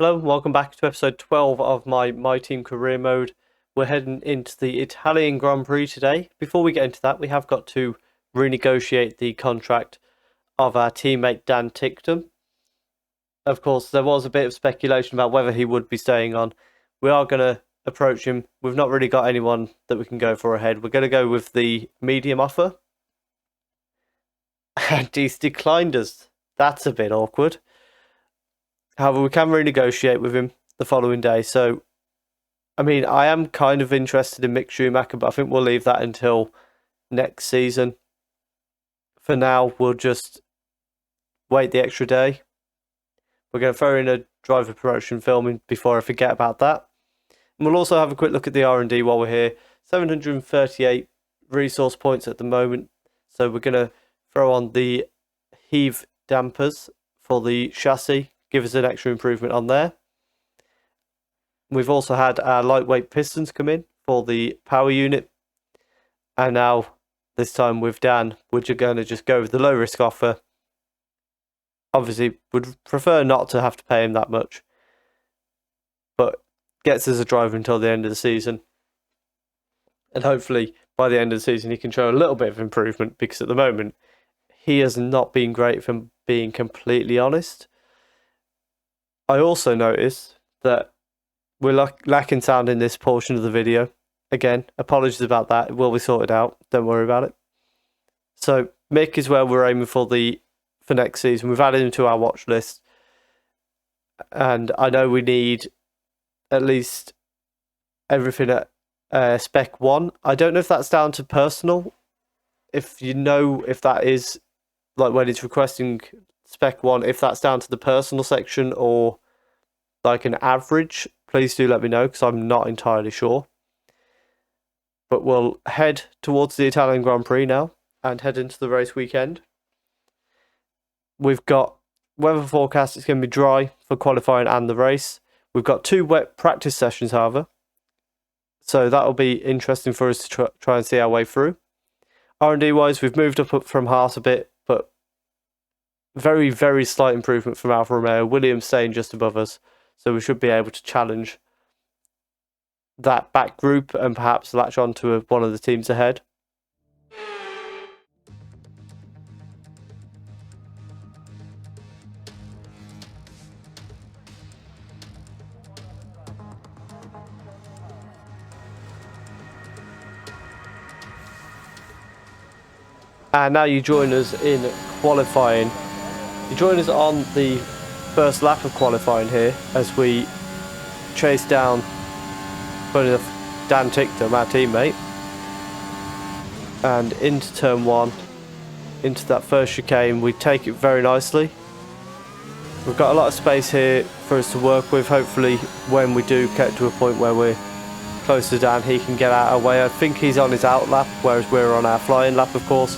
Hello and welcome back to episode 12 of my MyTeam career mode. We're heading into the Italian Grand Prix today. Before we get into that, we have got to renegotiate the contract of our teammate Dan Ticktum. Of course, there was a bit of speculation about whether he would be staying on. We are going to approach him. We've not really got anyone that we can go for ahead. We're going to go with the medium offer. And he's declined us. That's a bit awkward. However, we can renegotiate with him the following day. So, I mean, I am kind of interested in Mick Schumacher, but I think we'll leave that until next season. For now, we'll just wait the extra day. We're going to throw in a driver promotion filming before I forget about that. And we'll also have a quick look at the R&D while we're here. 738 resource points at the moment. So we're going to throw on the heave dampers for the chassis. Give us an extra improvement on there. We've also had our lightweight pistons come in for the power unit. And now, this time with Dan, we're going to just go with the low risk offer. Obviously, would prefer not to have to pay him that much. But gets us a driver until the end of the season. And hopefully, by the end of the season, he can show a little bit of improvement. Because at the moment, he has not been great, if I'm being completely honest. I also noticed that we're lacking sound in this portion of the video. Again, apologies about that. It will be sorted out. Don't worry about it. So, Mick is where we're aiming for next season. We've added him to our watch list. And I know we need at least everything at spec 1. I don't know if that's down to personal. If you know if that is, like when it's requesting spec 1, if that's down to the personal section or like an average, please do let me know because I'm not entirely sure. But we'll head towards the Italian Grand Prix now and head into the race weekend. We've got weather forecast, it's going to be dry for qualifying and the race. We've got 2 wet practice sessions, however. So that'll be interesting for us to try and see our way through. R&D wise, we've moved up from Haas a bit, but very, very slight improvement from Alfa Romeo. Williams staying just above us. So we should be able to challenge that back group and perhaps latch on to one of the teams ahead. And now you join us in qualifying. You join us on the first lap of qualifying here as we chase down, funny enough, Dan Ticktum, our teammate, and into turn 1, into that first chicane. We take it very nicely. We've got a lot of space here for us to work with. Hopefully when we do get to a point where we're close to Dan, he can get out of our way. I think he's on his out lap, whereas we're on our flying lap, of course.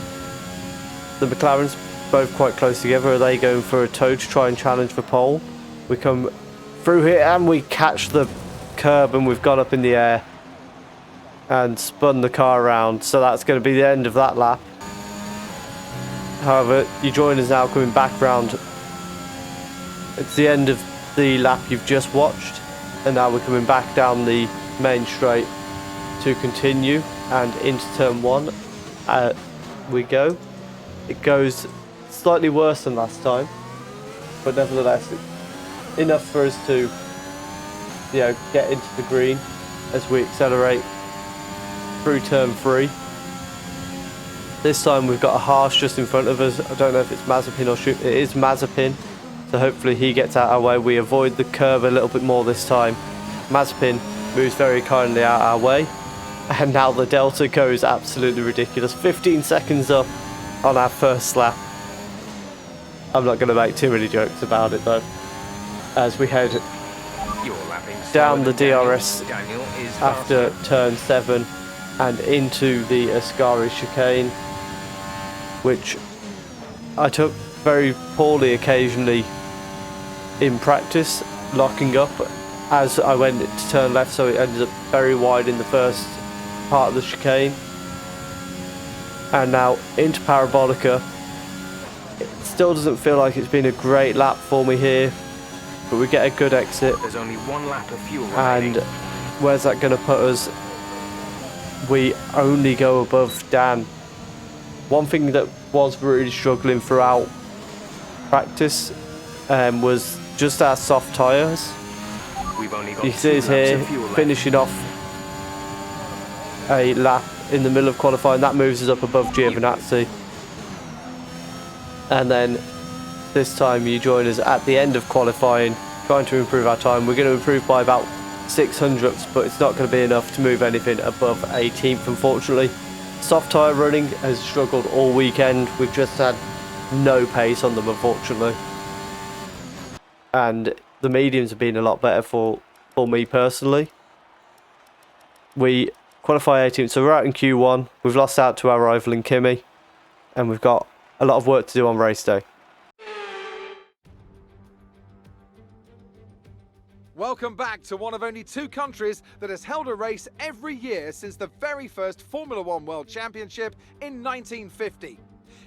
The McLarens both quite close together. Are they going for a toe to try and challenge for pole? We come through here and we catch the curb and we've gone up in the air and spun the car around. So that's going to be the end of that lap. However, you join us now coming back round. It's the end of the lap you've just watched. And now we're coming back down the main straight to continue and into turn 1. We go. It goes slightly worse than last time, but nevertheless enough for us to, get into the green as we accelerate through turn 3. This time we've got a Haas just in front of us. I don't know if it's Mazepin or It is Mazepin, so hopefully he gets out of our way. We avoid the curb a little bit more this time. Mazepin moves very kindly out our way, and now the delta goes absolutely ridiculous. 15 seconds up on our first lap. I'm not going to make too many jokes about it though, as we head down the DRS after turn 7 and into the Ascari chicane, which I took very poorly occasionally in practice, locking up as I went to turn left, so it ended up very wide in the first part of the chicane. And now into Parabolica. It still doesn't feel like it's been a great lap for me here. but we get a good exit. There's only 1 lap of fuel remaining. And where's that going to put us? We only go above Dan. One thing that was really struggling throughout practice was just our soft tyres. We've only got You see us here finishing off a lap in the middle of qualifying. That moves us up above Giovinazzi. And then this time you join us at the end of qualifying, trying to improve our time. We're going to improve by about 600ths, but it's not going to be enough to move anything above 18th, unfortunately. Soft tyre running has struggled all weekend. We've just had no pace on them, unfortunately. And the mediums have been a lot better for me personally. We qualify 18th, so we're out in Q1. We've lost out to our rival in Kimi, and we've got a lot of work to do on race day. Welcome back to one of only 2 countries that has held a race every year since the very first Formula One World Championship in 1950.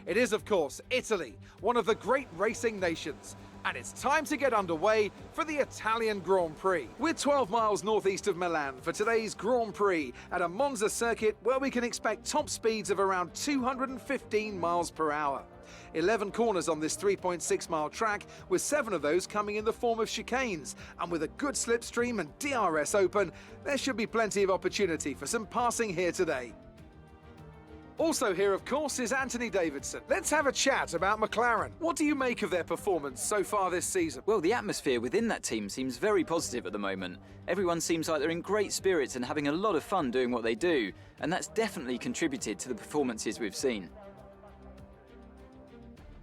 It is, of course, Italy, one of the great racing nations. And it's time to get underway for the Italian Grand Prix. We're 12 miles northeast of Milan for today's Grand Prix at a Monza circuit where we can expect top speeds of around 215 miles per hour. 11 corners on this 3.6 mile track, with 7 of those coming in the form of chicanes. And with a good slipstream and DRS open, there should be plenty of opportunity for some passing here today. Also here, of course, is Anthony Davidson. Let's have a chat about McLaren. What do you make of their performance so far this season? Well, the atmosphere within that team seems very positive at the moment. Everyone seems like they're in great spirits and having a lot of fun doing what they do, and that's definitely contributed to the performances we've seen.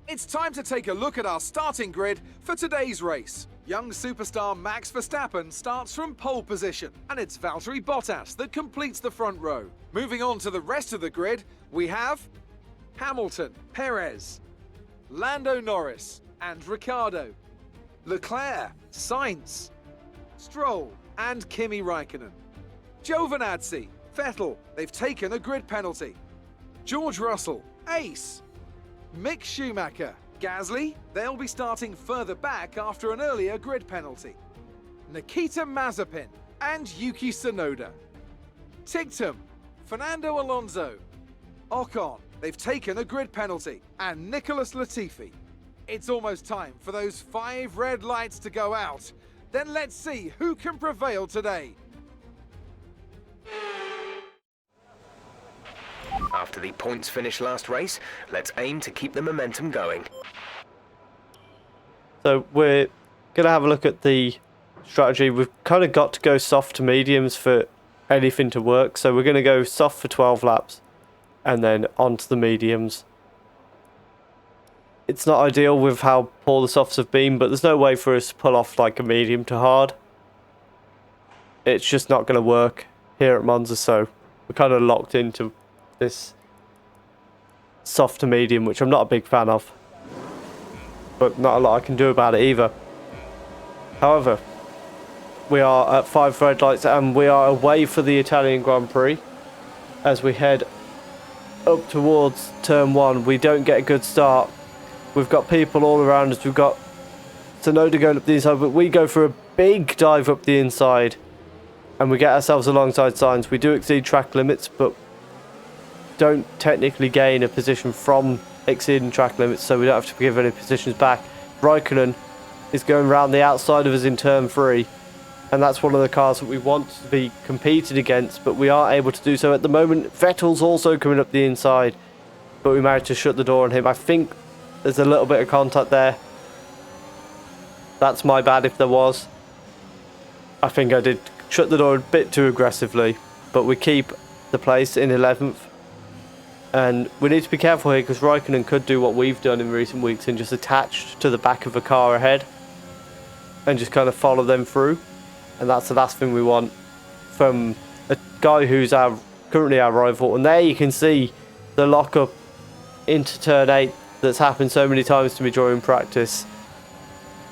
It's time to take a look at our starting grid for today's race. Young superstar Max Verstappen starts from pole position, and it's Valtteri Bottas that completes the front row. Moving on to the rest of the grid, we have Hamilton, Perez, Lando Norris and Ricciardo, Leclerc, Sainz, Stroll and Kimi Räikkönen. Giovinazzi, Vettel, they've taken a grid penalty. George Russell, ace. Mick Schumacher, Gasly, they'll be starting further back after an earlier grid penalty. Nikita Mazepin and Yuki Tsunoda. Tictum, Fernando Alonso. Ocon, they've taken a grid penalty. And Nicholas Latifi. It's almost time for those 5 red lights to go out. Then let's see who can prevail today. After the points finish last race, let's aim to keep the momentum going. So we're going to have a look at the strategy. We've kind of got to go soft to mediums for anything to work. So we're going to go soft for 12 laps and then on to the mediums. It's not ideal with how poor the softs have been, but there's no way for us to pull off like a medium to hard. It's just not going to work here at Monza, so we're kind of locked into this soft to medium, which I'm not a big fan of, but not a lot I can do about it either. However, we are at 5 red lights and we are away for the Italian Grand Prix. As we head up towards turn 1, we don't get a good start. We've got people all around us. We've got Tsunoda going up the inside, but we go for a big dive up the inside and we get ourselves alongside Sainz. We do exceed track limits, but don't technically gain a position from exceeding track limits, so we don't have to give any positions back. Räikkönen is going around the outside of us in turn 3, and that's one of the cars that we want to be competed against, but we aren't able to do so at the moment. Vettel's also coming up the inside, but we managed to shut the door on him. I think there's a little bit of contact there. That's my bad if there was. I think I did shut the door a bit too aggressively, but we keep the place in 11th. And we need to be careful here because Räikkönen could do what we've done in recent weeks and just attach to the back of a car ahead and just kind of follow them through. And that's the last thing we want from a guy who's currently our rival. And there you can see the lock-up into turn 8 that's happened so many times to me during practice.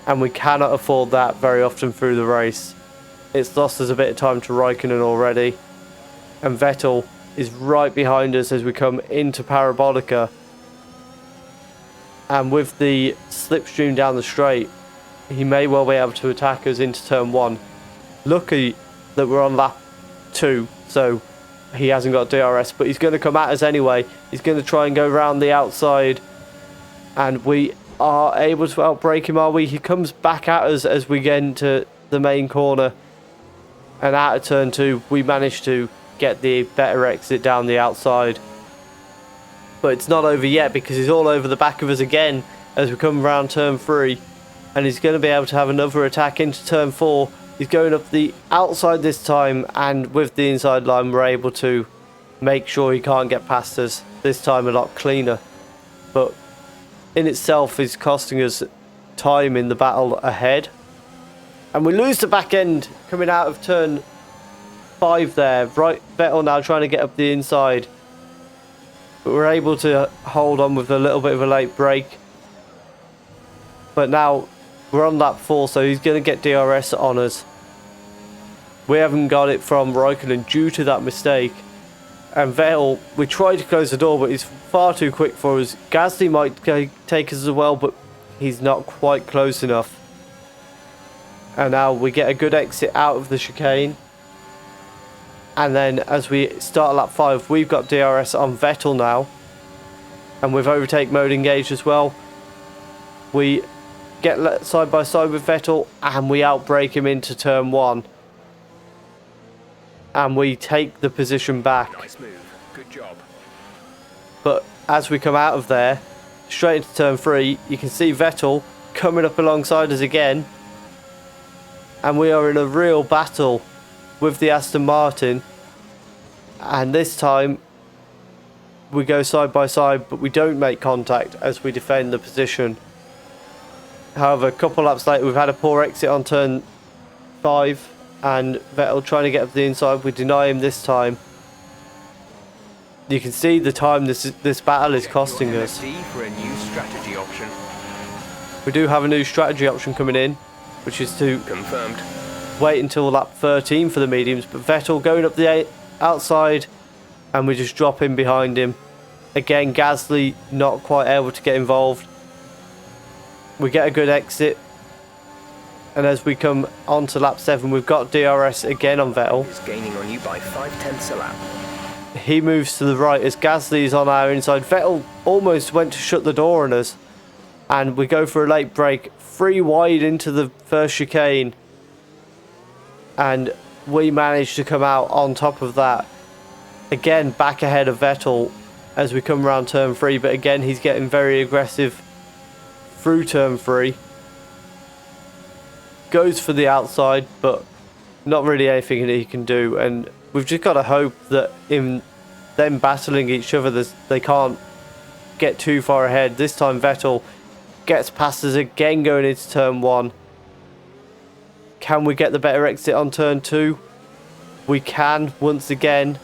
And we cannot afford that very often through the race. It's lost us a bit of time to Räikkönen already. And Vettel is right behind us as we come into Parabolica, and with the slipstream down the straight, he may well be able to attack us into turn 1. Lucky that we're on lap 2, so he hasn't got DRS, but he's going to come at us anyway. He's going to try and go around the outside, and we are able to outbrake him, are we? He comes back at us as we get into the main corner, and out of turn 2 we manage to get the better exit down the outside. But it's not over yet, because he's all over the back of us again as we come around turn 3, and he's going to be able to have another attack into turn 4. He's going up the outside this time, and with the inside line we're able to make sure he can't get past us, this time a lot cleaner. But in itself is costing us time in the battle ahead. And we lose the back end coming out of turn 5 there. Right, Vettel now trying to get up the inside, but we're able to hold on with a little bit of a late break. But now we're on lap 4, so he's going to get DRS on us. We haven't got it from Raikkonen due to that mistake. And Vettel, we tried to close the door, but he's far too quick for us. Gasly might take us as well, but he's not quite close enough. And now we get a good exit out of the chicane. And then as we start lap 5, we've got DRS on Vettel now. And with overtake mode engaged as well, we get side by side with Vettel, and we outbrake him into turn 1. And we take the position back. Nice move. Good job. But as we come out of there, straight into turn 3, you can see Vettel coming up alongside us again. And we are in a real battle with the Aston Martin. And this time, we go side by side, but we don't make contact as we defend the position. However, a couple laps later, we've had a poor exit on turn 5, and Vettel trying to get up the inside. We deny him this time. You can see the time this battle is costing us. For a new strategy option. We do have a new strategy option coming in, which is to Confirmed. wait until lap 13 for the mediums. But Vettel going up the outside, and we just drop in behind him. Again, Gasly not quite able to get involved. We get a good exit, and as we come on to lap 7, we've got DRS again on Vettel. Is gaining on you by 0.5 a lap. He moves to the right as Gasly is on our inside. Vettel almost went to shut the door on us, and we go for a late break, 3 wide into the first chicane, and we manage to come out on top of that. Again, back ahead of Vettel as we come around turn 3, but again he's getting very aggressive through turn 3. Goes for the outside, but not really anything that he can do, and we've just got to hope that in them battling each other they can't get too far ahead. This time Vettel gets past us again going into turn 1. Can we get the better exit on turn 2? We can once again,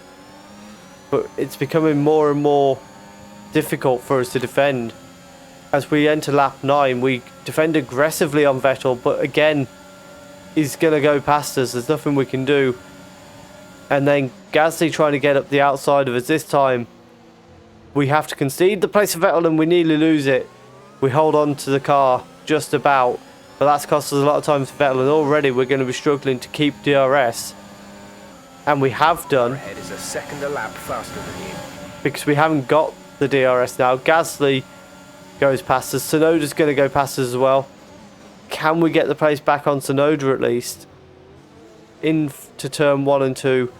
but it's becoming more and more difficult for us to defend. As we enter lap 9, we defend aggressively on Vettel, but again, he's going to go past us. There's nothing we can do. And then Gasly trying to get up the outside of us this time. We have to concede the place of Vettel, and we nearly lose it. We hold on to the car just about, but that's cost us a lot of time for Vettel, and already we're going to be struggling to keep DRS. And we have done. Ahead is a second a lap faster than you. Because we haven't got the DRS now. Gasly goes past us. Tsunoda's going to go past us as well. Can we get the place back on Tsunoda at least? Into turn 1 and 2.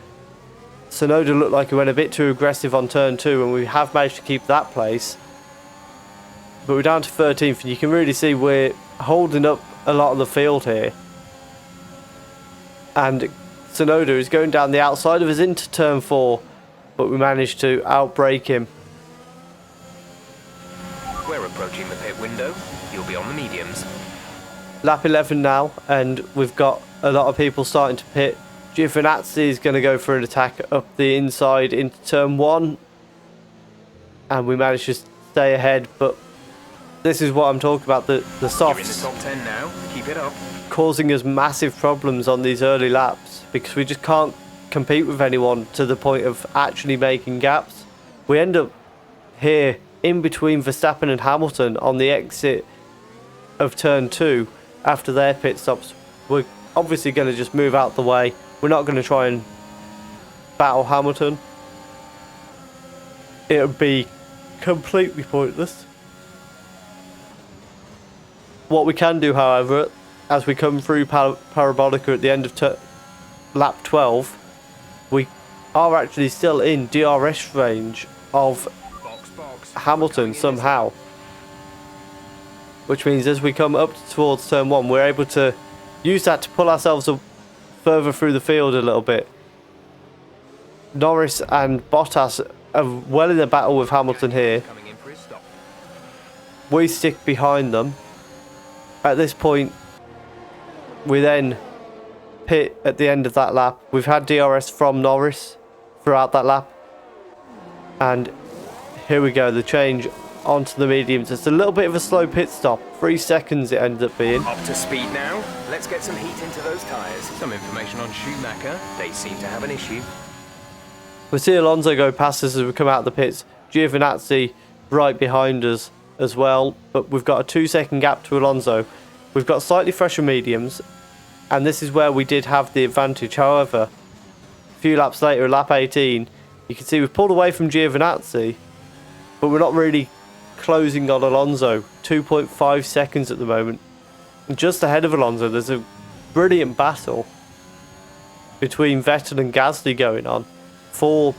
Tsunoda looked like he went a bit too aggressive on turn 2, and we have managed to keep that place. But we're down to 13th, and you can really see we're holding up a lot of the field here. And Tsunoda is going down the outside of us into turn 4, but we managed to outbrake him. We're approaching the pit window. You'll be on the mediums. Lap 11 now, and we've got a lot of people starting to pit. Giovinazzi is going to go for an attack up the inside into turn 1, and we managed to stay ahead. But this is what I'm talking about, the You're in the softs top 10 now. Keep it up. causing us massive problems on these early laps, because we just can't compete with anyone to the point of actually making gaps. We end up here in between Verstappen and Hamilton on the exit of turn 2, after their pit stops, we're obviously going to just move out the way. We're not going to try and battle Hamilton. It would be completely pointless. What we can do, however, as we come through Parabolica at the end of lap 12, we are actually still in DRS range of Hamilton somehow. Which means as we come up towards turn 1, we're able to use that to pull ourselves up further through the field a little bit. Norris and Bottas are well in the battle with Hamilton here. We stick behind them. At this point, we then pit at the end of that lap. We've had DRS from Norris throughout that lap. And here we go, the change onto the mediums. It's a little bit of a slow pit stop. 3 seconds it ended up being. Up to speed now. Let's get some heat into those tyres. Some information on Schumacher. They seem to have an issue. We see Alonso go past us as we come out of the pits. Giovinazzi right behind us as well. But we've got a 2-second gap to Alonso. We've got slightly fresher mediums. And this is where we did have the advantage. However, a few laps later, lap 18, you can see we've pulled away from Giovinazzi. But we're not really closing on Alonso. 2.5 seconds at the moment. And just ahead of Alonso, there's a brilliant battle between Vettel and Gasly going on for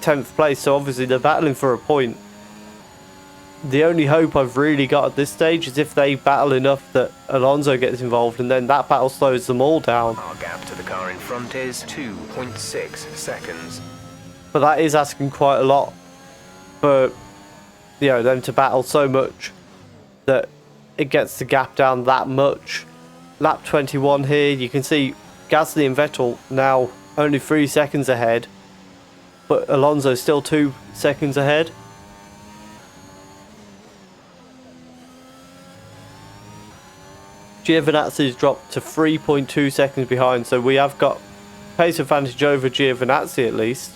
10th place. So obviously they're battling for a point. The only hope I've really got at this stage is if they battle enough that Alonso gets involved, and then that battle slows them all down. Our gap to the car in front is 2.6 seconds. But that is asking quite a lot for, you know, them to battle so much that it gets the gap down that much. Lap 21 here, you can see Gasly and Vettel now only 3 seconds ahead, but Alonso still 2 seconds ahead. Giovinazzi's dropped to 3.2 seconds behind, so we have got pace advantage over Giovinazzi at least.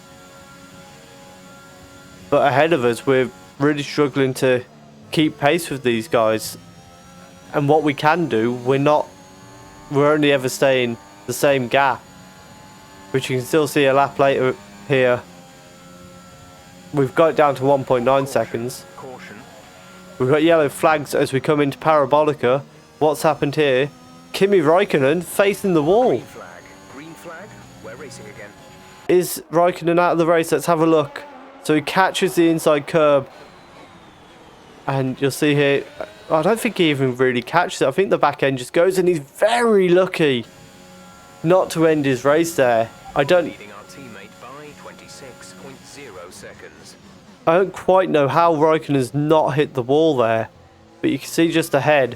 But ahead of us, we're really struggling to keep pace with these guys. And what we can do, we're only ever staying the same gap. Which you can still see a lap later here. We've got it down to 1.9 seconds. We've got yellow flags as we come into Parabolica. What's happened here? Kimi Raikkonen facing the wall. Green flag. Green flag. We're racing again. Is Raikkonen out of the race? Let's have a look. So he catches the inside curb. And you'll see here, I don't think he even really catches it. I think the back end just goes, and he's very lucky not to end his race there. Leading our teammate by 26.0 seconds. I don't quite know how Raikkonen's not hit the wall there. But you can see just ahead,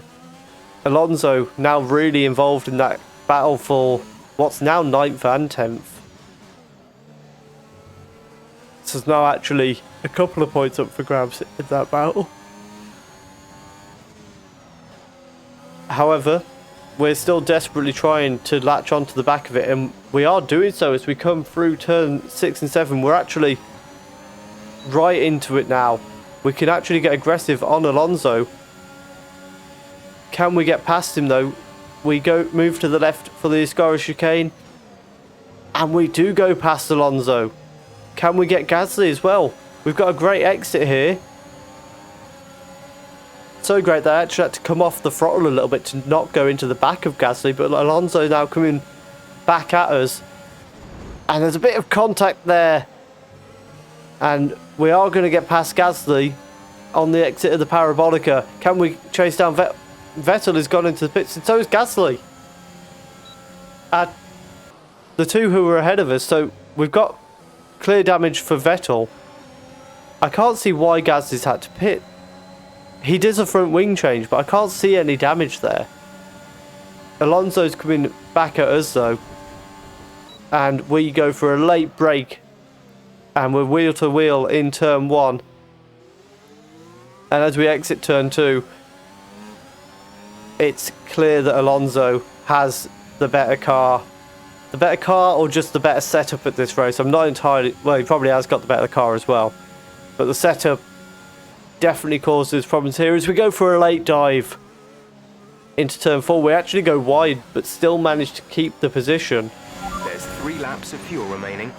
Alonso now really involved in that battle for what's now 9th and 10th. So there's now actually a couple of points up for grabs in that battle. However, we're still desperately trying to latch onto the back of it, and we are doing so as we come through turn 6 and 7. We're actually right into it now. We can actually get aggressive on Alonso. Can we get past him though? We move to the left for the Ascara chicane, and we do go past Alonso. Can we get Gasly as well? We've got a great exit here. So great that I actually had to come off the throttle a little bit to not go into the back of Gasly, but Alonso now coming back at us. And there's a bit of contact there. And we are going to get past Gasly on the exit of the Parabolica. Can we chase down Vettel has gone into the pits, and so is Gasly. The two who were ahead of us, so we've got clear damage for Vettel. I can't see why Gasly's had to pit. He does a front wing change, but I can't see any damage there. Alonso's coming back at us though. And we go for a late break. And we're wheel to wheel in turn 1. And as we exit turn 2, it's clear that Alonso has the better car. The better car or just the better setup at this race? I'm not entirely... Well, he probably has got the better car as well. But the setup definitely causes problems here as we go for a late dive. into turn 4. We actually go wide, but still manage to keep the position. There's 3 laps of fuel remaining.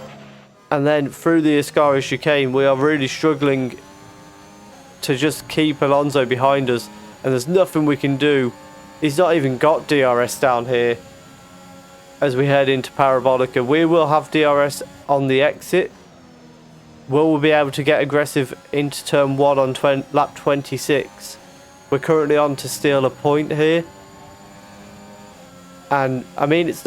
And then through the Ascari chicane, we are really struggling to just keep Alonso behind us. And there's nothing we can do. He's not even got DRS down here as we head into Parabolica. We will have DRS on the exit. Will we be able to get aggressive into turn 1 on lap 26? We're currently on to steal a point here. And, I mean, it's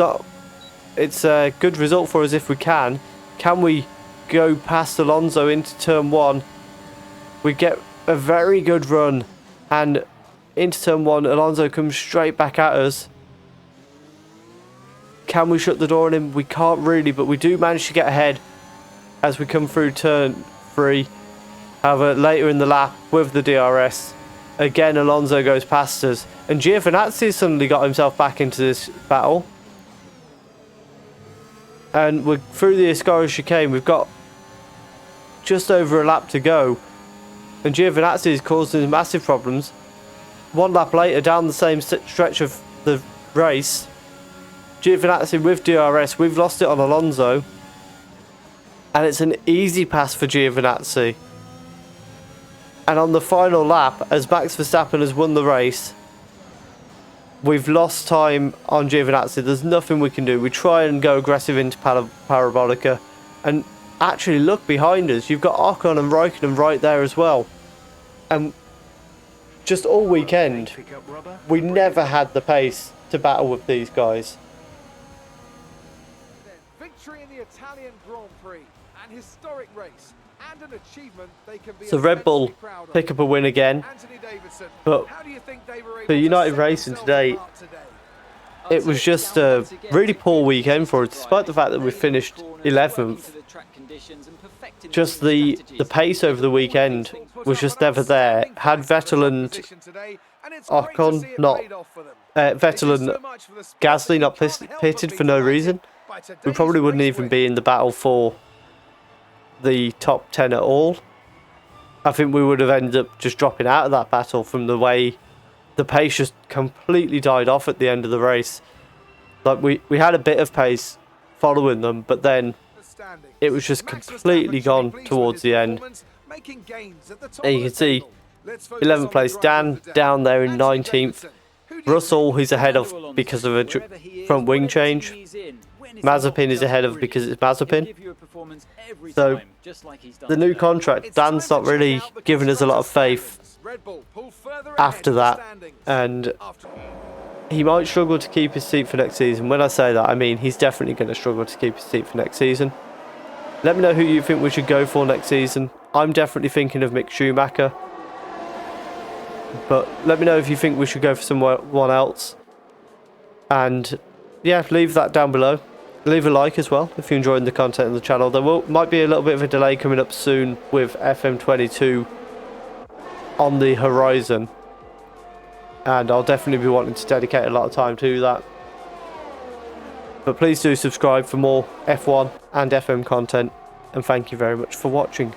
a good result for us if we can. Can we go past Alonso into turn 1? We get a very good run. And into turn 1, Alonso comes straight back at us. Can we shut the door on him? We can't really, but we do manage to get ahead as we come through turn 3. However, later in the lap with the DRS, again Alonso goes past us. And Giovinazzi suddenly got himself back into this battle. And we're through the Ascari chicane. We've got just over a lap to go. And Giovinazzi is causing massive problems. 1 lap later, down the same stretch of the race, Giovinazzi with DRS, we've lost it on Alonso. And it's an easy pass for Giovinazzi. And on the final lap, as Max Verstappen has won the race, we've lost time on Giovinazzi. There's nothing we can do. We try and go aggressive into Parabolica. And actually, look behind us. You've got Ocon and Raikkonen right there as well. And just all weekend, we never had the pace to battle with these guys. Victory in the Italian Grand Prix, an historic race, and an achievement they can be So Red Bull immensely proud of. pick up a win again. Anthony Davidson, But how do you think they were able for to United set Racing themselves today, apart today? it was just a really poor weekend for us, despite the fact that we finished 11th. Just the pace over the weekend was just never there. Had Vettel and Ocon not, Vettel and Gasly not pitted for no reason, we probably wouldn't even be in the battle for the top 10 at all. I think we would have ended up just dropping out of that battle from the way the pace just completely died off at the end of the race. Like we had a bit of pace following them, but then it was just completely gone towards the end. And you can see 11th place, Dan down there in 19th. Russell, he's ahead of because of a front wing change. Mazepin is ahead of because it's Mazepin. So the new contract, Dan's not really given us a lot of faith after that, and he might struggle to keep his seat for next season. When I say that, I mean he's definitely going to struggle to keep his seat for next season. Let me know who you think we should go for next season. I'm definitely thinking of Mick Schumacher, but let me know if you think we should go for someone else. And yeah, leave that down below. Leave a like as well if you're enjoying the content on the channel. There might be a little bit of a delay coming up soon with FM22 on the horizon, and I'll definitely be wanting to dedicate a lot of time to that. But please do subscribe for more F1 and FM content, and thank you very much for watching.